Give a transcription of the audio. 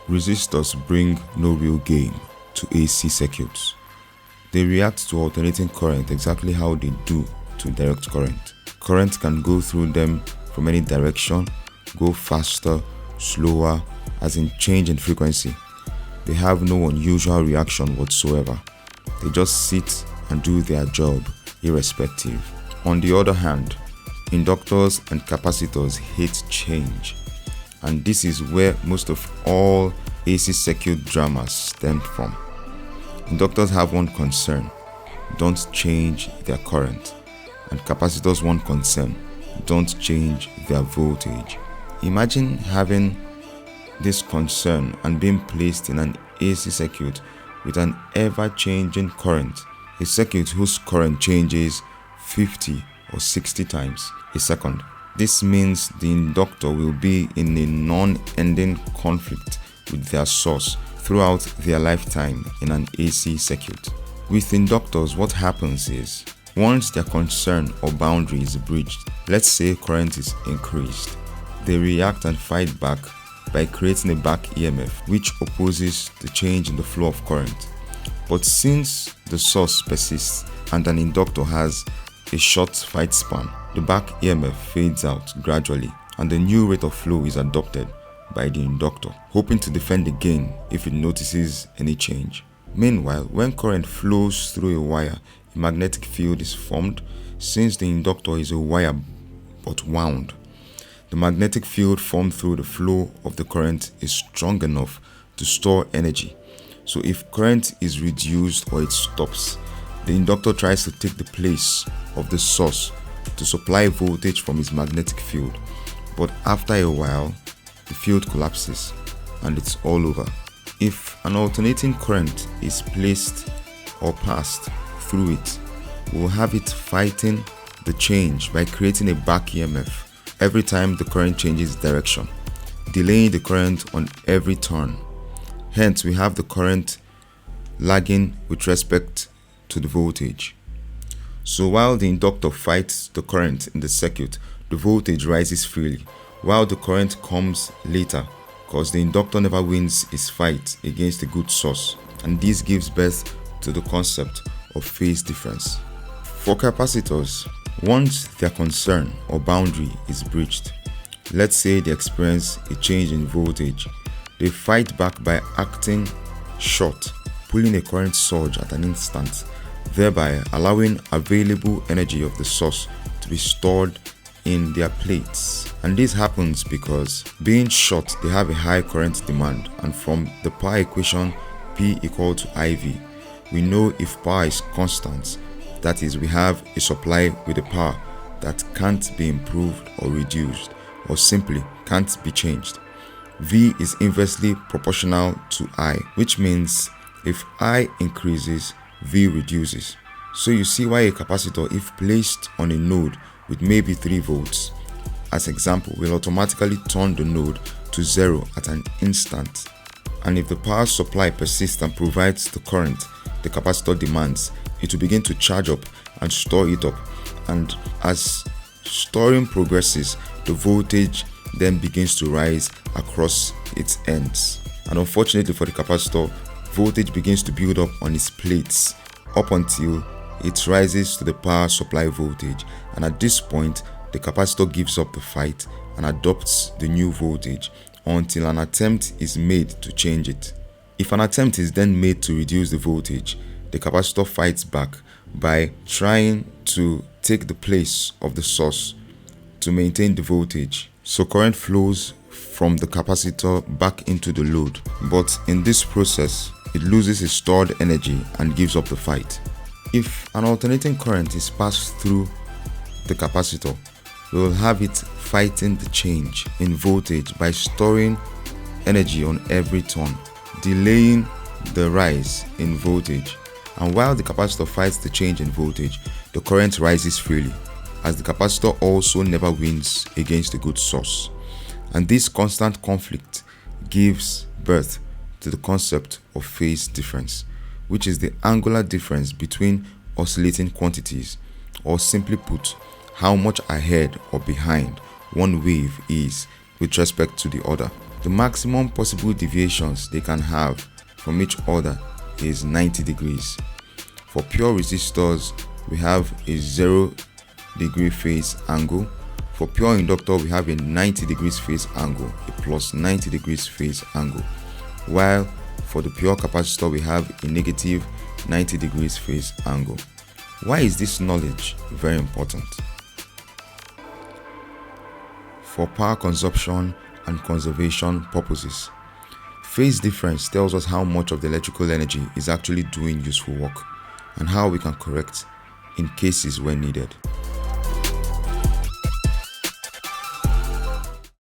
Resistors bring no real gain to AC circuits. They react to alternating current exactly how they do to direct current. Current can go through them from any direction, go faster, slower, as in change in frequency. They have no unusual reaction whatsoever. They just sit and do their job irrespective. On the other hand, inductors and capacitors hate change. And this is where most of all AC circuit dramas stem from. Inductors have one concern: don't change their current. And capacitors one concern: don't change their voltage. Imagine having this concern and being placed in an AC circuit with an ever-changing current, a circuit whose current changes 50 or 60 times a second. This means the inductor will be in a non-ending conflict with their source throughout their lifetime in an AC circuit. With inductors, what happens is, once their concern or boundary is breached, let's say current is increased, they react and fight back by creating a back EMF which opposes the change in the flow of current. But since the source persists and an inductor has a short fight span, the back EMF fades out gradually and the new rate of flow is adopted by the inductor, hoping to defend the gain if it notices any change. Meanwhile, when current flows through a wire, a magnetic field is formed. Since the inductor is a wire but wound, the magnetic field formed through the flow of the current is strong enough to store energy. So if current is reduced or it stops, the inductor tries to take the place of the source to supply voltage from its magnetic field. But after a while, the field collapses and it's all over. If an alternating current is placed or passed through it, we'll have it fighting the change by creating a back EMF every time the current changes direction, delaying the current on every turn. Hence, we have the current lagging with respect to the voltage. So while the inductor fights the current in the circuit, the voltage rises freely, while the current comes later because the inductor never wins its fight against a good source, and this gives birth to the concept of phase difference. For capacitors, once their concern or boundary is breached, let's say they experience a change in voltage, they fight back by acting short, pulling a current surge at an instant, thereby allowing available energy of the source to be stored in their plates. And this happens because, being short, they have a high current demand, and from the power equation P equal to IV, we know if power is constant, that is, we have a supply with a power that can't be improved or reduced, or simply can't be changed. V is inversely proportional to I, which means if I increases, V reduces. So you see why a capacitor, if placed on a node with maybe 3 volts, as example, will automatically turn the node to 0 at an instant. And if the power supply persists and provides the current the capacitor demands, it will begin to charge up and store it up. And as storing progresses, the voltage then begins to rise across its ends. And unfortunately for the capacitor, voltage begins to build up on its plates up until it rises to the power supply voltage. And at this point, the capacitor gives up the fight and adopts the new voltage until an attempt is made to change it. If an attempt is then made to reduce the voltage, the capacitor fights back by trying to take the place of the source to maintain the voltage. So current flows from the capacitor back into the load, but in this process, it loses its stored energy and gives up the fight. If an alternating current is passed through the capacitor, we will have it fighting the change in voltage by storing energy on every turn, delaying the rise in voltage. And while the capacitor fights the change in voltage, the current rises freely, as the capacitor also never wins against a good source. And this constant conflict gives birth to the concept of phase difference, which is the angular difference between oscillating quantities, or simply put, how much ahead or behind one wave is with respect to the other. The maximum possible deviations they can have from each other is 90 degrees. For pure resistors, we have a 0-degree phase angle. For pure inductor, we have a 90 degrees phase angle, a plus 90 degrees phase angle. While for the pure capacitor, we have a negative 90 degrees phase angle. Why is this knowledge very important? For power consumption and conservation purposes. Phase difference tells us how much of the electrical energy is actually doing useful work and how we can correct in cases where needed.